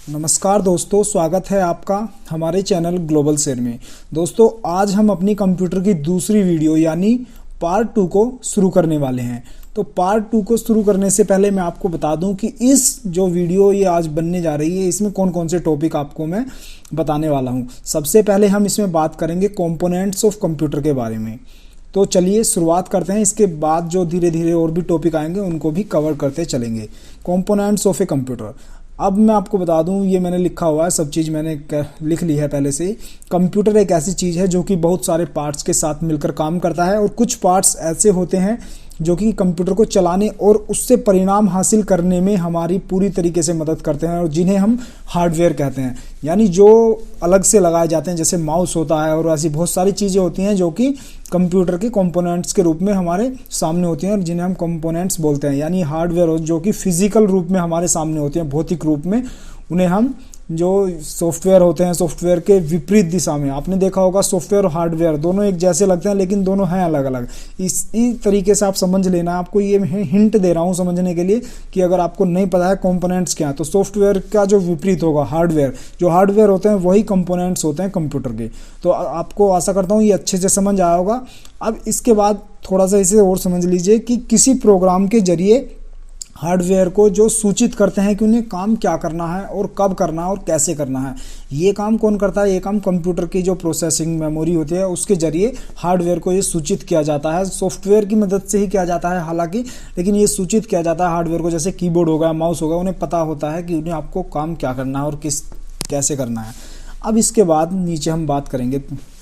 नमस्कार दोस्तों, स्वागत है आपका हमारे चैनल ग्लोबल शेयर में। दोस्तों, आज हम अपनी कंप्यूटर की दूसरी वीडियो यानी पार्ट 2 को शुरू करने वाले हैं। तो पार्ट 2 को शुरू करने से पहले मैं आपको बता दूं कि इस जो वीडियो ये आज बनने जा रही है इसमें कौन कौन से टॉपिक आपको मैं बताने वाला हूं। सबसे पहले हम इसमें बात करेंगे कंपोनेंट्स ऑफ कंप्यूटर के बारे में। तो चलिए शुरुआत करते हैं। इसके बाद जो धीरे धीरे और भी टॉपिक आएंगे उनको भी कवर करते चलेंगे। Components of a computer. अब मैं आपको बता दूं, ये मैंने लिखा हुआ है, सब चीज़ मैंने लिख ली है पहले से ही। कंप्यूटर एक ऐसी चीज़ है जो कि बहुत सारे पार्ट्स के साथ मिलकर काम करता है और कुछ पार्ट्स ऐसे होते हैं जो कि कंप्यूटर को चलाने और उससे परिणाम हासिल करने में हमारी पूरी तरीके से मदद करते हैं और जिन्हें हम हार्डवेयर कहते हैं, यानी जो अलग से लगाए जाते हैं, जैसे माउस होता है और ऐसी बहुत सारी चीज़ें होती हैं जो कि कंप्यूटर के कंपोनेंट्स के रूप में हमारे सामने होती हैं और जिन्हें हम कंपोनेंट्स बोलते हैं, यानी हार्डवेयर जो कि फिजिकल रूप में हमारे सामने होते हैं, भौतिक रूप में। उन्हें हम जो सॉफ्टवेयर होते हैं, सॉफ्टवेयर के विपरीत दिशा में। आपने देखा होगा सॉफ्टवेयर और हार्डवेयर दोनों एक जैसे लगते हैं लेकिन दोनों हैं अलग अलग। इसी तरीके से आप समझ लेना। आपको ये हिंट दे रहा हूँ समझने के लिए कि अगर आपको नहीं पता है कंपोनेंट्स क्या है तो सॉफ्टवेयर का जो विपरीत होगा हार्डवेयर, जो हार्डवेयर होते हैं वही कंपोनेंट्स होते हैं कंप्यूटर के। तो आपको आशा करता हूँ ये अच्छे से समझ आया होगा। अब इसके बाद थोड़ा सा इसे और समझ लीजिए कि किसी प्रोग्राम के जरिए हार्डवेयर को जो सूचित करते हैं कि उन्हें काम क्या करना है और कब करना है और कैसे करना है। ये काम कौन करता है? ये काम कंप्यूटर की जो प्रोसेसिंग मेमोरी होती है उसके जरिए हार्डवेयर को ये सूचित किया जाता है। सॉफ्टवेयर की मदद से ही किया जाता है हालांकि, लेकिन ये सूचित किया जाता है हार्डवेयर को। जैसे कीबोर्ड होगा, माउस होगा, उन्हें पता होता है कि उन्हें आपको काम क्या करना है और कैसे करना है। अब इसके बाद नीचे हम बात करेंगे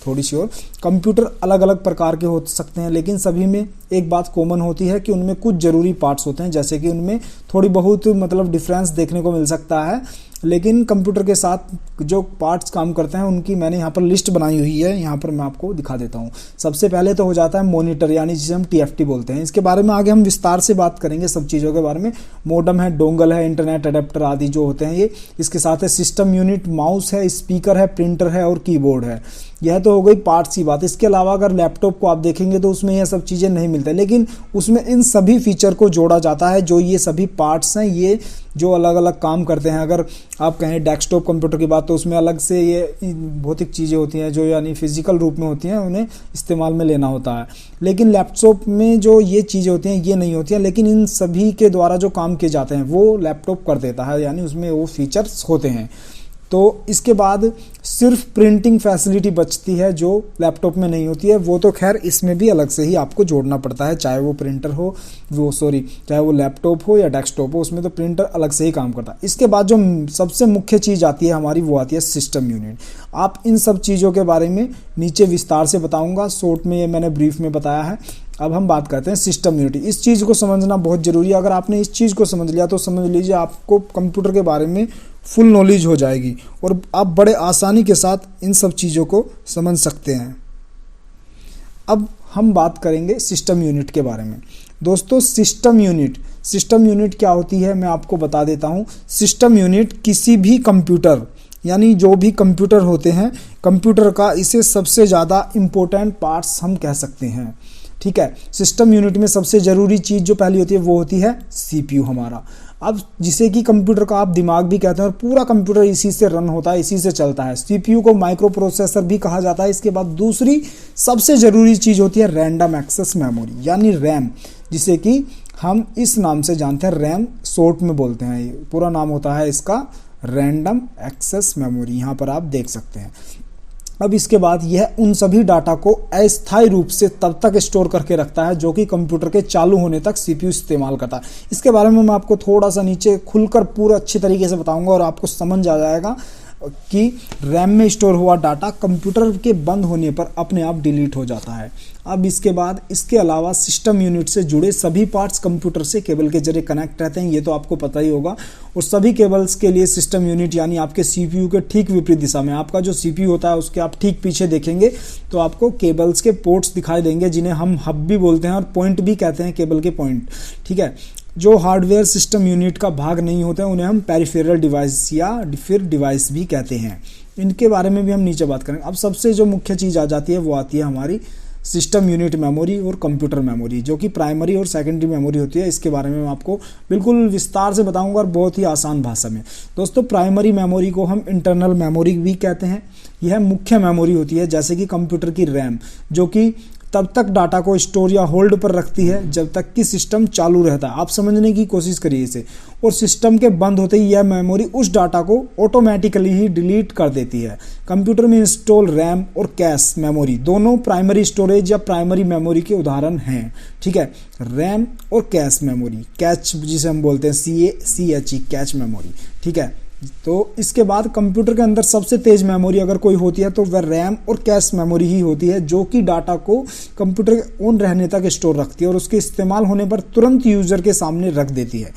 थोड़ी सी और। कंप्यूटर अलग अलग प्रकार के हो सकते हैं लेकिन सभी में एक बात कॉमन होती है कि उनमें कुछ ज़रूरी पार्ट्स होते हैं, जैसे कि उनमें थोड़ी बहुत डिफरेंस देखने को मिल सकता है, लेकिन कंप्यूटर के साथ जो पार्ट्स काम करते हैं उनकी मैंने यहाँ पर लिस्ट बनाई हुई है। यहाँ पर मैं आपको दिखा देता हूँ। सबसे पहले तो हो जाता है मॉनिटर, यानी जिसे हम TFT बोलते हैं। इसके बारे में आगे हम विस्तार से बात करेंगे सब चीज़ों के बारे में। मॉडेम है, डोंगल है, इंटरनेट अडेप्टर आदि जो होते हैं ये। इसके साथ है सिस्टम यूनिट, माउस है, स्पीकर है, प्रिंटर है और कीबोर्ड है। यह तो हो गई पार्ट्स की बात। इसके अलावा अगर लैपटॉप को आप देखेंगे तो उसमें यह सब चीज़ें नहीं मिलती, लेकिन उसमें इन सभी फीचर को जोड़ा जाता है। जो ये सभी पार्ट्स हैं ये जो अलग अलग काम करते हैं। अगर आप कहें डेस्कटॉप कंप्यूटर की बात तो उसमें अलग से ये भौतिक चीज़ें होती हैं जो यानी फिजिकल रूप में होती हैं, उन्हें इस्तेमाल में लेना होता है। लेकिन लैपटॉप में जो ये चीज़ें होती हैं ये नहीं होती हैं, लेकिन इन सभी के द्वारा जो काम किए जाते हैं वो लैपटॉप कर देता है, यानी उसमें वो फीचर्स होते हैं। तो इसके बाद सिर्फ प्रिंटिंग फैसिलिटी बचती है जो लैपटॉप में नहीं होती है। वो तो खैर इसमें भी अलग से ही आपको जोड़ना पड़ता है, चाहे वो प्रिंटर हो चाहे वो लैपटॉप हो या डेस्कटॉप हो, उसमें तो प्रिंटर अलग से ही काम करता है। इसके बाद जो सबसे मुख्य चीज़ आती है हमारी वो आती है सिस्टम यूनिट। आप इन सब चीज़ों के बारे में नीचे विस्तार से बताऊँगा, शॉर्ट में ये मैंने ब्रीफ में बताया है। अब हम बात करते हैं सिस्टम यूनिट। इस चीज़ को समझना बहुत ज़रूरी है। अगर आपने इस चीज़ को समझ लिया तो समझ लीजिए आपको कंप्यूटर के बारे में फुल नॉलेज हो जाएगी और आप बड़े आसानी के साथ इन सब चीज़ों को समझ सकते हैं। अब हम बात करेंगे सिस्टम यूनिट के बारे में। दोस्तों, सिस्टम यूनिट क्या होती है मैं आपको बता देता हूँ। सिस्टम यूनिट किसी भी कंप्यूटर, यानी जो भी कंप्यूटर होते हैं कंप्यूटर का, इसे सबसे ज़्यादा इम्पोर्टेंट पार्ट्स हम कह सकते हैं। ठीक है, सिस्टम यूनिट में सबसे ज़रूरी चीज़ जो पहली होती है वो होती है CPU हमारा। अब जिसे कि कंप्यूटर का आप दिमाग भी कहते हैं और पूरा कंप्यूटर इसी से रन होता है, इसी से चलता है। CPU को माइक्रो प्रोसेसर भी कहा जाता है। इसके बाद दूसरी सबसे ज़रूरी चीज़ होती है रैंडम एक्सेस मेमोरी, यानी रैम, जिसे कि हम इस नाम से जानते हैं, रैम शॉर्ट में बोलते हैं। ये पूरा नाम होता है इसका रैंडम एक्सेस मेमोरी, यहाँ पर आप देख सकते हैं। अब इसके बाद यह उन सभी डाटा को अस्थायी रूप से तब तक स्टोर करके रखता है जो कि कंप्यूटर के चालू होने तक CPU इस्तेमाल करता है। इसके बारे में मैं आपको थोड़ा सा नीचे खुलकर पूरा अच्छी तरीके से बताऊंगा और आपको समझ आ जाएगा कि रैम में स्टोर हुआ डाटा कंप्यूटर के बंद होने पर अपने आप डिलीट हो जाता है। अब इसके बाद इसके अलावा सिस्टम यूनिट से जुड़े सभी पार्ट्स कंप्यूटर से केबल के जरिए कनेक्ट रहते हैं, ये तो आपको पता ही होगा। और सभी केबल्स के लिए सिस्टम यूनिट यानी आपके CPU के ठीक विपरीत दिशा में, आपका जो CPU होता है उसके आप ठीक पीछे देखेंगे तो आपको केबल्स के पोर्ट्स दिखाई देंगे, जिन्हें हम हब भी बोलते हैं और पॉइंट भी कहते हैं, केबल के पॉइंट। ठीक है, जो हार्डवेयर सिस्टम यूनिट का भाग नहीं होते हैं उन्हें हम पेरिफेरल डिवाइस या फिर डिवाइस भी कहते हैं। इनके बारे में भी हम नीचे बात करेंगे। अब सबसे जो मुख्य चीज़ आ जाती है वो आती है हमारी सिस्टम यूनिट मेमोरी और कंप्यूटर मेमोरी, जो कि प्राइमरी और सेकेंडरी मेमोरी होती है। इसके बारे में मैं आपको बिल्कुल विस्तार से बताऊंगा और बहुत ही आसान भाषा में। दोस्तों, प्राइमरी मेमोरी को हम इंटरनल मेमोरी भी कहते हैं। यह मुख्य मेमोरी होती है, जैसे कि कंप्यूटर की रैम, जो कि तब तक डाटा को स्टोर या होल्ड पर रखती है जब तक कि सिस्टम चालू रहता है। आप समझने की कोशिश करिए इसे। और सिस्टम के बंद होते ही यह मेमोरी उस डाटा को ऑटोमेटिकली ही डिलीट कर देती है। कंप्यूटर में इंस्टॉल रैम और कैश मेमोरी दोनों प्राइमरी स्टोरेज या प्राइमरी मेमोरी के उदाहरण हैं। ठीक है, रैम और कैश मेमोरी, कैच जिसे हम बोलते हैं CACHE, कैच मेमोरी। ठीक है, तो इसके बाद कंप्यूटर के अंदर सबसे तेज मेमोरी अगर कोई होती है तो वह रैम और कैश मेमोरी ही होती है, जो कि डाटा को कंप्यूटर के ऑन रहने तक स्टोर रखती है और उसके इस्तेमाल होने पर तुरंत यूजर के सामने रख देती है।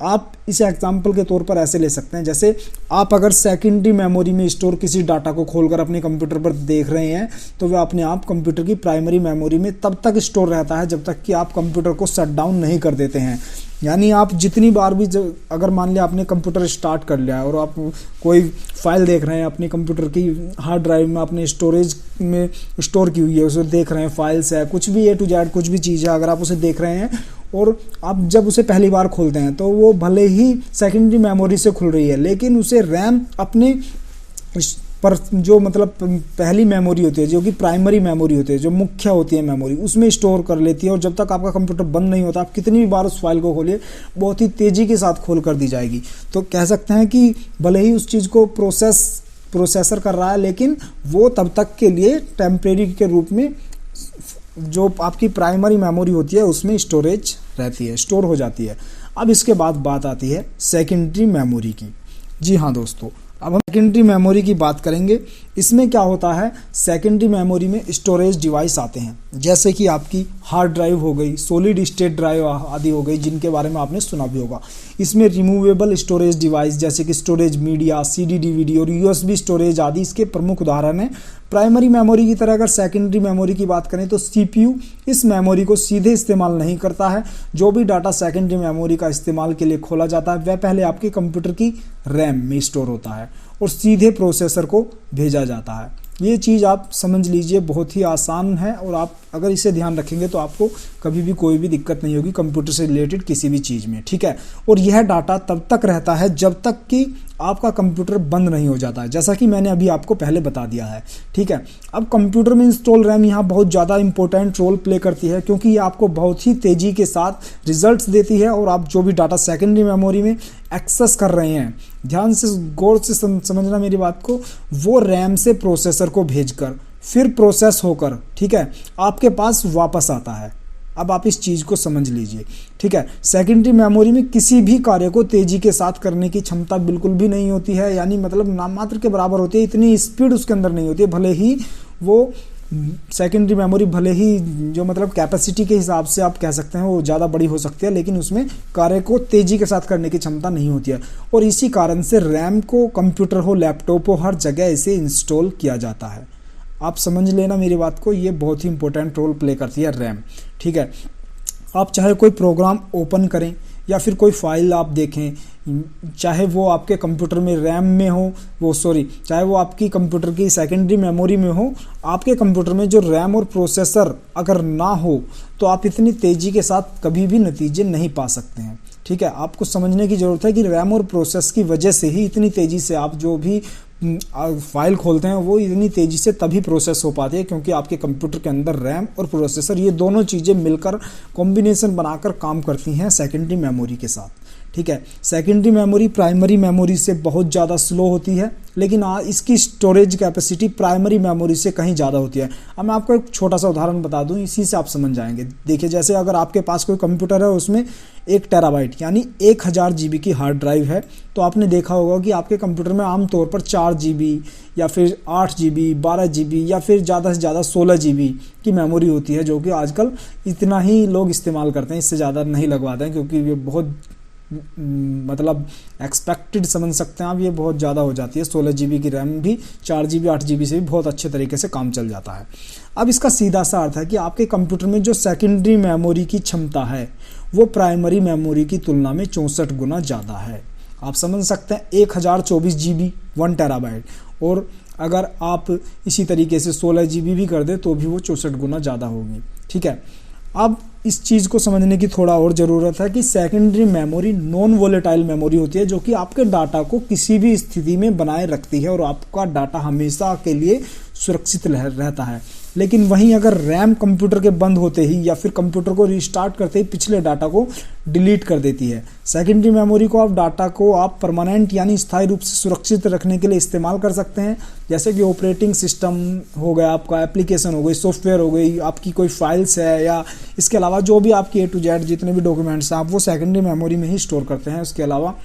आप इसे एग्जाम्पल के तौर पर ऐसे ले सकते हैं, जैसे आप अगर सेकेंडरी मेमोरी में स्टोर किसी डाटा को खोलकर अपने कंप्यूटर पर देख रहे हैं तो वह अपने आप कंप्यूटर की प्राइमरी मेमोरी में तब तक स्टोर रहता है जब तक कि आप कंप्यूटर को शट डाउन नहीं कर देते हैं। यानी आप जितनी बार भी अगर मान लिया आपने कंप्यूटर स्टार्ट कर लिया है और आप कोई फाइल देख रहे हैं अपने कंप्यूटर की हार्ड ड्राइव में, अपने स्टोरेज में स्टोर की हुई है, उसे देख रहे हैं, फाइल्स है, कुछ भी A to Z कुछ भी चीज़ है, अगर आप उसे देख रहे हैं और आप जब उसे पहली बार खोलते हैं तो वो भले ही सेकेंडरी मेमोरी से खुल रही है, लेकिन उसे रैम अपने पर जो मतलब पहली मेमोरी होती है, जो कि प्राइमरी मेमोरी होती है, जो मुख्य होती है मेमोरी, उसमें स्टोर कर लेती है। और जब तक आपका कंप्यूटर बंद नहीं होता, आप कितनी भी बार उस फाइल को खोलिए, बहुत ही तेज़ी के साथ खोल कर दी जाएगी। तो कह सकते हैं कि भले ही उस चीज़ को प्रोसेसर कर रहा है, लेकिन वो तब तक के लिए टेम्परेरी के रूप में जो आपकी प्राइमरी मेमोरी होती है उसमें स्टोरेज रहती है, स्टोर हो जाती है। अब इसके बाद बात आती है सेकेंडरी मेमोरी की। जी हाँ दोस्तों, अब हम सेकेंडरी मेमोरी की बात करेंगे। इसमें क्या होता है, सेकेंडरी मेमोरी में स्टोरेज डिवाइस आते हैं, जैसे कि आपकी हार्ड ड्राइव हो गई, सॉलिड स्टेट ड्राइव आदि हो गई, जिनके बारे में आपने सुना भी होगा। इसमें रिमूवेबल स्टोरेज डिवाइस जैसे कि स्टोरेज मीडिया, CD DVD और USB स्टोरेज आदि इसके प्रमुख उदाहरण हैं। प्राइमरी मेमोरी की तरह अगर सेकेंडरी मेमोरी की बात करें तो CPU इस मेमोरी को सीधे इस्तेमाल नहीं करता है। जो भी डाटा सेकेंडरी मेमोरी का इस्तेमाल के लिए खोला जाता है वह पहले आपके कंप्यूटर की रैम में स्टोर होता है और सीधे प्रोसेसर को भेजा जाता है। ये चीज़ आप समझ लीजिए, बहुत ही आसान है और आप अगर इसे ध्यान रखेंगे तो आपको कभी भी कोई भी दिक्कत नहीं होगी कंप्यूटर से रिलेटेड किसी भी चीज़ में। ठीक है, और यह डाटा तब तक रहता है जब तक कि आपका कंप्यूटर बंद नहीं हो जाता है, जैसा कि मैंने अभी आपको पहले बता दिया है। ठीक है, अब कंप्यूटर में इंस्टॉल रैम यहाँ बहुत ज़्यादा इंपॉर्टेंट रोल प्ले करती है, क्योंकि ये आपको बहुत ही तेज़ी के साथ रिजल्ट्स देती है और आप जो भी डाटा सेकेंडरी मेमोरी में एक्सेस कर रहे हैं, ध्यान से गौर से समझना मेरी बात को, वो रैम से प्रोसेसर को भेजकर फिर प्रोसेस होकर, ठीक है, आपके पास वापस आता है। अब आप इस चीज़ को समझ लीजिए। ठीक है, सेकेंडरी मेमोरी में किसी भी कार्य को तेज़ी के साथ करने की क्षमता बिल्कुल भी नहीं होती है, यानी मतलब नाम मात्र के बराबर होती है, इतनी स्पीड उसके अंदर नहीं होती है। भले ही वो सेकेंडरी मेमोरी भले ही जो मतलब कैपेसिटी के हिसाब से आप कह सकते हैं वो ज़्यादा बड़ी हो सकती है, लेकिन उसमें कार्य को तेज़ी के साथ करने की क्षमता नहीं होती है। और इसी कारण से रैम को कंप्यूटर हो, लैपटॉप हो, हर जगह इसे इंस्टॉल किया जाता है। आप समझ लेना मेरी बात को, ये बहुत ही इंपॉर्टेंट रोल प्ले करती है रैम। ठीक है, आप चाहे कोई प्रोग्राम ओपन करें या फिर कोई फाइल आप देखें, चाहे वो आपके कंप्यूटर में रैम में हो, चाहे वो आपकी कंप्यूटर की सेकेंडरी मेमोरी में हो, आपके कंप्यूटर में जो रैम और प्रोसेसर अगर ना हो तो आप इतनी तेज़ी के साथ कभी भी नतीजे नहीं पा सकते हैं। ठीक है, आपको समझने की ज़रूरत है कि रैम और प्रोसेस की वजह से ही इतनी तेज़ी से आप जो भी फाइल खोलते हैं वो इतनी तेज़ी से तभी प्रोसेस हो पाती है, क्योंकि आपके कंप्यूटर के अंदर रैम और प्रोसेसर ये दोनों चीज़ें मिलकर कॉम्बिनेशन बनाकर काम करती हैं सेकेंडरी मेमोरी के साथ। ठीक है, सेकेंडरी मेमोरी प्राइमरी मेमोरी से बहुत ज़्यादा स्लो होती है, लेकिन इसकी स्टोरेज कैपेसिटी प्राइमरी मेमोरी से कहीं ज़्यादा होती है। अब मैं आपको एक छोटा सा उदाहरण बता दूं, इसी से आप समझ जाएंगे। देखिए, जैसे अगर आपके पास कोई कंप्यूटर है, उसमें 1 टेराबाइट यानी 1000 GB की हार्ड ड्राइव है, तो आपने देखा होगा कि आपके कंप्यूटर में आमतौर पर 4 GB या फिर 8 GB, 12 GB या फिर ज़्यादा से ज़्यादा 16 GB की मेमोरी होती है, जो कि आजकल इतना ही लोग इस्तेमाल करते हैं, इससे ज़्यादा नहीं लगवाते हैं, क्योंकि ये बहुत मतलब एक्सपेक्टेड समझ सकते हैं आप, ये बहुत ज़्यादा हो जाती है। 16 GB की रैम भी 4 GB 8 GB से भी बहुत अच्छे तरीके से काम चल जाता है। अब इसका सीधा सा अर्थ है कि आपके कंप्यूटर में जो सेकेंडरी मेमोरी की क्षमता है वो प्राइमरी मेमोरी की तुलना में 64 गुना ज़्यादा है। आप समझ सकते हैं 1024 GB 1 टेराबाइट, और अगर आप इसी तरीके से 16 GB भी कर दे तो भी वो 64 गुना ज़्यादा होगी। ठीक है, अब इस चीज़ को समझने की थोड़ा और ज़रूरत है कि secondary memory non volatile memory होती है, जो कि आपके डाटा को किसी भी स्थिति में बनाए रखती है और आपका डाटा हमेशा के लिए सुरक्षित रहता है। लेकिन वहीं अगर रैम कंप्यूटर के बंद होते ही या फिर कंप्यूटर को रिस्टार्ट करते ही पिछले डाटा को डिलीट कर देती है। सेकेंडरी मेमोरी को डाटा को आप परमानेंट यानी स्थायी रूप से सुरक्षित रखने के लिए इस्तेमाल कर सकते हैं, जैसे कि ऑपरेटिंग सिस्टम हो गया, आपका एप्लीकेशन हो गई, सॉफ्टवेयर हो गई, आपकी कोई फाइल्स है, या इसके अलावा जो भी आपकी A to Z जितने भी डॉक्यूमेंट्स हैं आप वो सेकेंडरी मेमोरी में ही स्टोर करते हैं, उसके अलावा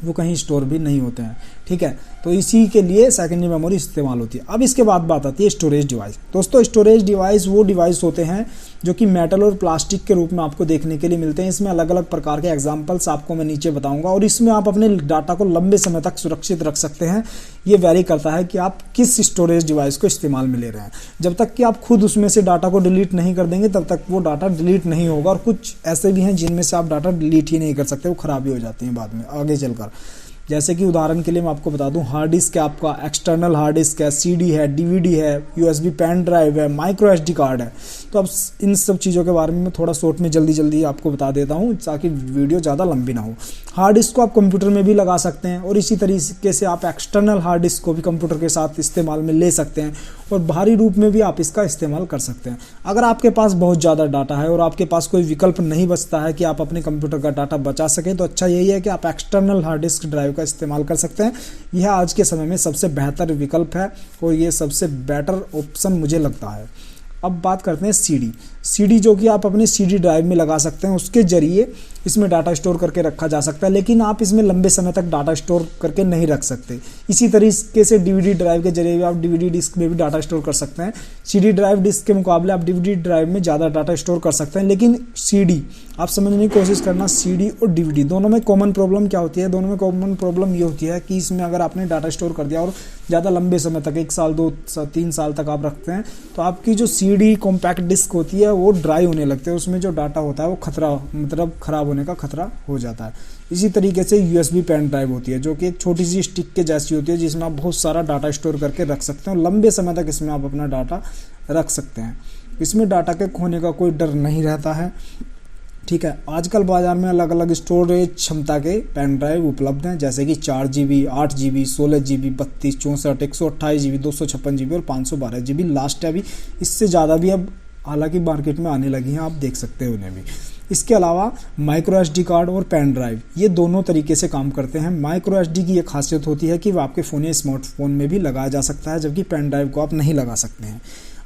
वो कहीं स्टोर भी नहीं होते हैं। ठीक है, तो इसी के लिए सेकेंडरी मेमोरी इस्तेमाल होती है। अब इसके बाद बात आती है स्टोरेज डिवाइस। दोस्तों, स्टोरेज डिवाइस वो डिवाइस होते हैं जो कि मेटल और प्लास्टिक के रूप में आपको देखने के लिए मिलते हैं। इसमें अलग अलग प्रकार के एग्जांपल्स आपको मैं नीचे बताऊंगा और इसमें आप अपने डाटा को लंबे समय तक सुरक्षित रख सकते हैं। ये वैरी करता है कि आप किस स्टोरेज डिवाइस को इस्तेमाल में ले रहे हैं। जब तक कि आप खुद उसमें से डाटा को डिलीट नहीं कर देंगे तब तक वो डाटा डिलीट नहीं होगा, और कुछ ऐसे भी हैं जिनमें से आप डाटा डिलीट ही नहीं कर सकते, वो खराब ही हो जाती हैं बाद में आगे चलकर। जैसे कि उदाहरण के लिए मैं आपको बता दूं, हार्ड डिस्क है, आपका एक्सटर्नल हार्ड डिस्क है, CD है, DVD है, USB पेन ड्राइव है, माइक्रो SD कार्ड है। तो अब इन सब चीज़ों के बारे में मैं थोड़ा शॉर्ट में जल्दी आपको बता देता हूं ताकि वीडियो ज़्यादा लंबी ना हो। हार्ड डिस्क को आप कंप्यूटर में भी लगा सकते हैं और इसी तरीके से आप एक्सटर्नल हार्ड डिस्क को भी कंप्यूटर के साथ इस्तेमाल में ले सकते हैं और बाहरी रूप में भी आप इसका इस्तेमाल कर सकते हैं। अगर आपके पास बहुत ज़्यादा डाटा है और आपके पास कोई विकल्प नहीं बचता है कि आप अपने कंप्यूटर का डाटा बचा सकें, तो अच्छा यही है कि आप एक्सटर्नल हार्ड डिस्क ड्राइव का इस्तेमाल कर सकते हैं। यह आज के समय में सबसे बेहतर विकल्प है और ये सबसे बेटर ऑप्शन मुझे लगता है। अब बात करते हैं CD जो कि आप अपने CD ड्राइव में लगा सकते हैं, उसके जरिए इसमें डाटा स्टोर करके रखा जा सकता है, लेकिन आप इसमें लंबे समय तक डाटा स्टोर करके नहीं रख सकते। इसी तरीके से DVD ड्राइव के जरिए भी आप DVD डिस्क में भी डाटा स्टोर कर सकते हैं। CD ड्राइव डिस्क के मुकाबले आप DVD ड्राइव में ज़्यादा डाटा स्टोर कर सकते हैं, लेकिन CD आप समझने की कोशिश करना, CD और DVD दोनों में कॉमन प्रॉब्लम क्या होती है? दोनों में कॉमन प्रॉब्लम ये होती है कि इसमें अगर आपने डाटा स्टोर कर दिया और ज़्यादा लंबे समय तक 1 साल 2 3 साल तक आप रखते हैं, तो आपकी जो CD कॉम्पैक्ट डिस्क होती है वो ड्राई होने लगते हैं, उसमें जो डाटा होता है वो खराब होने का खतरा हो जाता है। इसी तरीके से USB पेन ड्राइव होती है जो कि एक छोटी सी स्टिक के जैसी होती है, जिसमें आप बहुत सारा डाटा स्टोर करके रख सकते हैं और लंबे समय तक इसमें आप अपना डाटा रख सकते हैं। इसमें डाटा के खोने का कोई डर नहीं रहता है। ठीक है, आजकल बाजार में अलग अलग स्टोरेज क्षमता के पेन ड्राइव उपलब्ध हैं, जैसे कि 4 GB, 8 GB, 16 GB, 32, 64, 128 GB, 256 GB और 512 GB लास्ट है। अभी इससे ज़्यादा भी अब हालांकि मार्केट में आने लगी हैं, आप देख सकते हैं उन्हें भी। इसके अलावा माइक्रो SD कार्ड और पेन ड्राइव ये दोनों तरीके से काम करते हैं। माइक्रो SD की ये खासियत होती है कि वो आपके फ़ोन या स्मार्टफोन में भी लगाया जा सकता है, जबकि पेन ड्राइव को आप नहीं लगा सकते हैं।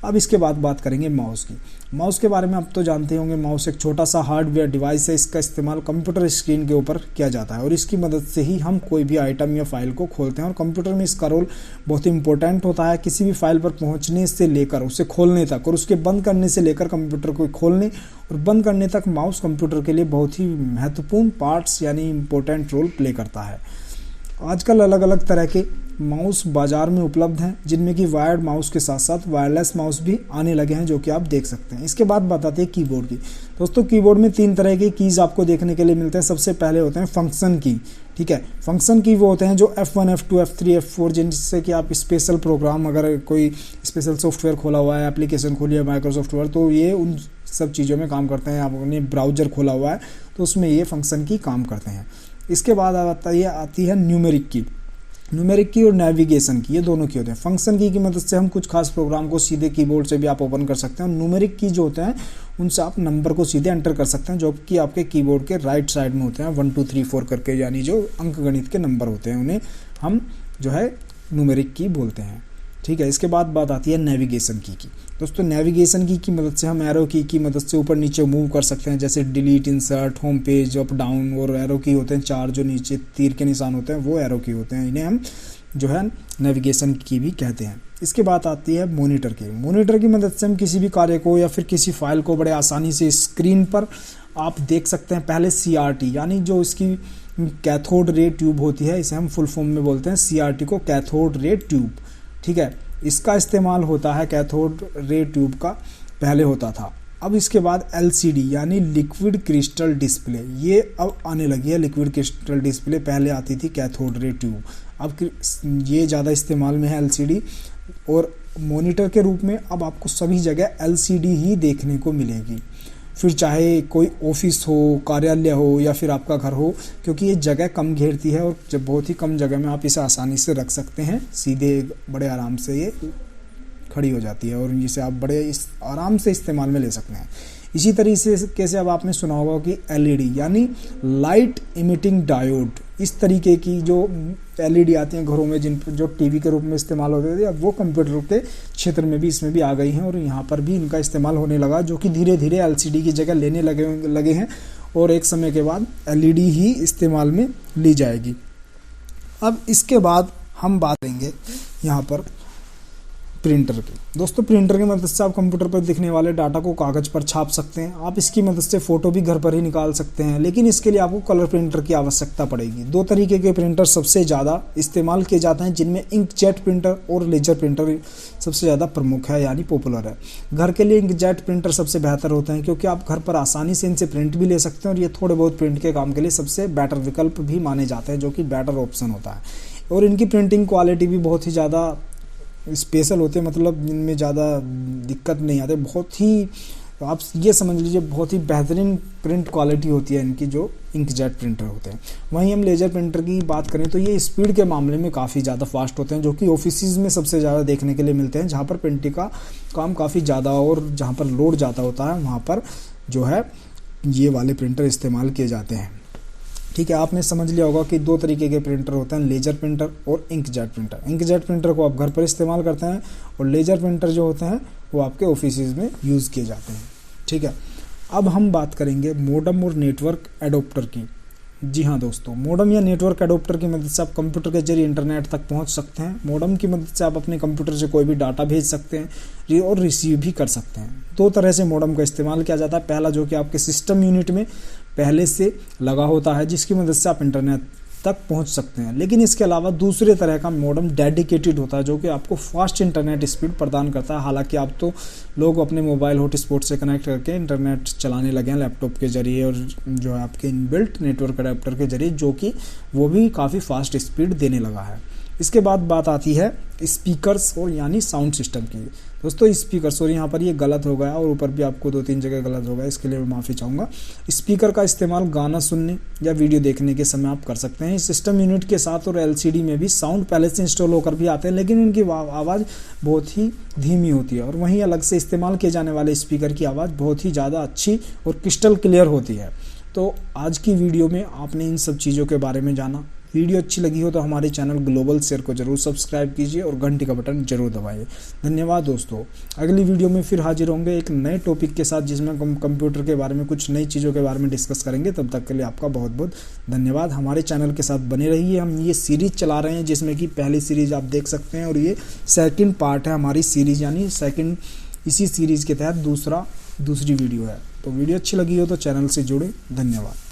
अब इसके बाद बात करेंगे माउस की। माउस के बारे में आप तो जानते होंगे, माउस एक छोटा सा हार्डवेयर डिवाइस है। इसका इस्तेमाल कंप्यूटर स्क्रीन के ऊपर किया जाता है और इसकी मदद से ही हम कोई भी आइटम या फाइल को खोलते हैं और कंप्यूटर में इसका रोल बहुत ही इंपॉर्टेंट होता है। किसी भी फाइल पर पहुंचने से लेकर उसे खोलने तक और उसके बंद करने से लेकर कंप्यूटर को खोलने और बंद करने तक माउस कंप्यूटर के लिए बहुत ही महत्वपूर्ण पार्ट्स यानी इंपॉर्टेंट रोल प्ले करता है। आजकल अलग अलग तरह के माउस बाजार में उपलब्ध हैं, जिनमें कि वायर्ड माउस के साथ साथ वायरलेस माउस भी आने लगे हैं, जो कि आप देख सकते हैं। इसके बाद बताते हैं कीबोर्ड की। दोस्तों, कीबोर्ड में 3 तरह के कीज़ आपको देखने के लिए मिलते हैं। सबसे पहले होते हैं फंक्शन की। ठीक है, फंक्शन की वो होते हैं जो F1, F2, F3, F4 जिनसे कि आप स्पेशल प्रोग्राम, अगर कोई स्पेशल सॉफ्टवेयर खोला हुआ है, एप्लीकेशन खोली है माइक्रोसॉफ्ट वर्ड, तो ये उन सब चीज़ों में काम करते हैं। आपने ब्राउजर खोला हुआ है तो उसमें ये फंक्शन की काम करते हैं। इसके बाद आती है न्यूमेरिक की। न्यूमेरिक की और नेविगेशन की, ये दोनों की होते हैं। फंक्शन की मदद से हम कुछ खास प्रोग्राम को सीधे कीबोर्ड से भी आप ओपन कर सकते हैं और न्यूमेरिक की जो होते हैं उनसे आप नंबर को सीधे एंटर कर सकते हैं, जो कि आपके कीबोर्ड के राइट साइड में होते हैं 1 2 3 4 करके, यानी जो अंकगणित के नंबर होते हैं उन्हें हम जो है न्यूमेरिक की बोलते हैं। ठीक है, इसके बाद बात आती है नेविगेशन की। दोस्तों, नेविगेशन की मदद से हम एरो की मदद से ऊपर नीचे मूव कर सकते हैं, जैसे delete, insert, home page, up down, और एरो की होते हैं 4 जो नीचे तीर के निशान होते हैं वो एरो की होते हैं। इन्हें हम जो है नेविगेशन की भी कहते हैं। इसके बाद आती है मॉनिटर की। मॉनिटर की मदद से हम किसी भी कार्य को या फिर किसी फाइल को बड़े आसानी से स्क्रीन पर आप देख सकते हैं। पहले CRT यानी जो इसकी कैथोड रे ट्यूब होती है, इसे हम फुल फॉर्म में बोलते हैं CRT को, कैथोड रे ट्यूब। ठीक है, इसका इस्तेमाल होता है कैथोड रे ट्यूब का पहले होता था अब इसके बाद LCD यानी लिक्विड क्रिस्टल डिस्प्ले, ये अब आने लगी है। लिक्विड क्रिस्टल डिस्प्ले पहले आती थी कैथोड रे ट्यूब, अब ये ज़्यादा इस्तेमाल में है LCD। और मॉनिटर के रूप में अब आपको सभी जगह LCD ही देखने को मिलेगी, फिर चाहे कोई ऑफिस हो, कार्यालय हो या फिर आपका घर हो, क्योंकि ये जगह कम घेरती है और जब बहुत ही कम जगह में आप इसे आसानी से रख सकते हैं, सीधे बड़े आराम से ये खड़ी हो जाती है और इसे आप बड़े आराम से इस्तेमाल में ले सकते हैं। इसी तरीके से अब आपने सुना होगा कि LED यानी लाइट इमिटिंग डायोड, इस तरीके की जो LED आती हैं घरों में, जिन जो टीवी के रूप में इस्तेमाल होते थे, अब वो कंप्यूटर के क्षेत्र में भी इसमें भी आ गई हैं और यहाँ पर भी इनका इस्तेमाल होने लगा, जो कि धीरे धीरे LCD की जगह लेने लगे हैं और एक समय के बाद LED ही इस्तेमाल में ली जाएगी। अब इसके बाद हम बात करेंगे यहाँ पर प्रिंटर की। दोस्तों प्रिंटर की मदद से आप कंप्यूटर पर दिखने वाले डाटा को कागज पर छाप सकते हैं। आप इसकी मदद से फोटो भी घर पर ही निकाल सकते हैं, लेकिन इसके लिए आपको कलर प्रिंटर की आवश्यकता पड़ेगी। दो तरीके के प्रिंटर सबसे ज़्यादा इस्तेमाल किए जाते हैं, जिनमें इंकजेट प्रिंटर और लेजर प्रिंटर सबसे ज़्यादा प्रमुख है यानी पॉपुलर है। घर के लिए इंकजेट प्रिंटर सबसे बेहतर होते हैं, क्योंकि आप घर पर आसानी से इनसे प्रिंट भी ले सकते हैं और ये थोड़े बहुत प्रिंट के काम के लिए सबसे बेटर विकल्प भी माने जाते हैं, जो कि बेटर ऑप्शन होता है। और इनकी प्रिंटिंग क्वालिटी भी बहुत ही ज़्यादा स्पेशल होते हैं, मतलब इनमें ज़्यादा दिक्कत नहीं आते, बहुत ही आप ये समझ लीजिए बहुत ही बेहतरीन प्रिंट क्वालिटी होती है इनकी, जो इंकजेट प्रिंटर होते हैं। वहीं हम लेजर प्रिंटर की बात करें तो ये स्पीड के मामले में काफ़ी ज़्यादा फास्ट होते हैं, जो कि ऑफिस में सबसे ज़्यादा देखने के लिए मिलते हैं, जहाँ पर प्रिंटिंग का काम काफ़ी ज़्यादा और जहाँ पर लोड ज़्यादा होता है, वहाँ पर जो है ये वाले प्रिंटर इस्तेमाल किए जाते हैं। ठीक है, आपने समझ लिया होगा कि दो तरीके के प्रिंटर होते हैं, लेजर प्रिंटर और इंकजेट प्रिंटर। इंकजेट प्रिंटर को आप घर पर इस्तेमाल करते हैं और लेजर प्रिंटर जो होते हैं वो आपके ऑफिस में यूज़ किए जाते हैं। ठीक है, अब हम बात करेंगे मॉडेम और नेटवर्क एडोप्टर की। जी हाँ दोस्तों, मॉडेम या नेटवर्क एडोप्टर की मदद से आप कंप्यूटर के जरिए इंटरनेट तक पहुंच सकते हैं। मॉडेम की मदद से आप अपने कंप्यूटर से कोई भी डाटा भेज सकते हैं और रिसीव भी कर सकते हैं। दो तरह से मॉडेम का इस्तेमाल किया जाता है। पहला जो कि आपके सिस्टम यूनिट में पहले से लगा होता है, जिसकी मदद से आप इंटरनेट तक पहुंच सकते हैं। लेकिन इसके अलावा दूसरे तरह का मॉडेम डेडिकेटेड होता है, जो कि आपको फास्ट इंटरनेट स्पीड प्रदान करता है। हालांकि आप तो लोग अपने मोबाइल हॉटस्पॉट से कनेक्ट करके इंटरनेट चलाने लगे हैं लैपटॉप के जरिए और जो है आपके इनबिल्ट नेटवर्क अडेप्टर के जरिए, जो कि वो भी काफ़ी फास्ट स्पीड देने लगा है। इसके बाद बात आती है स्पीकर्स और यानी साउंड सिस्टम की। दोस्तों स्पीकर्स, और यहाँ पर ये गलत हो गया और ऊपर भी आपको 2-3 जगह गलत हो गया, इसके लिए मैं माफ़ी चाहूँगा। स्पीकर का इस्तेमाल गाना सुनने या वीडियो देखने के समय आप कर सकते हैं। सिस्टम यूनिट के साथ और LCD में भी साउंड पहले से इंस्टॉल होकर भी आते हैं, लेकिन इनकी आवाज़ बहुत ही धीमी होती है। और वहीं अलग से इस्तेमाल किए जाने वाले स्पीकर की आवाज़ बहुत ही ज़्यादा अच्छी और क्रिस्टल क्लियर होती है। तो आज की वीडियो में आपने इन सब चीज़ों के बारे में जाना। वीडियो अच्छी लगी हो तो हमारे चैनल ग्लोबल शेयर को जरूर सब्सक्राइब कीजिए और घंटी का बटन जरूर दबाइए। धन्यवाद दोस्तों। अगली वीडियो में फिर हाजिर होंगे एक नए टॉपिक के साथ, जिसमें हम कंप्यूटर के बारे में कुछ नई चीज़ों के बारे में डिस्कस करेंगे। तब तक के लिए आपका बहुत बहुत धन्यवाद। हमारे चैनल के साथ बने रहिए। हम ये सीरीज चला रहे हैं, जिसमें कि पहली सीरीज आप देख सकते हैं और ये सेकंड पार्ट है हमारी सीरीज, यानी सेकंड इसी सीरीज के तहत दूसरी वीडियो है। तो वीडियो अच्छी लगी हो तो चैनल से जुड़े। धन्यवाद।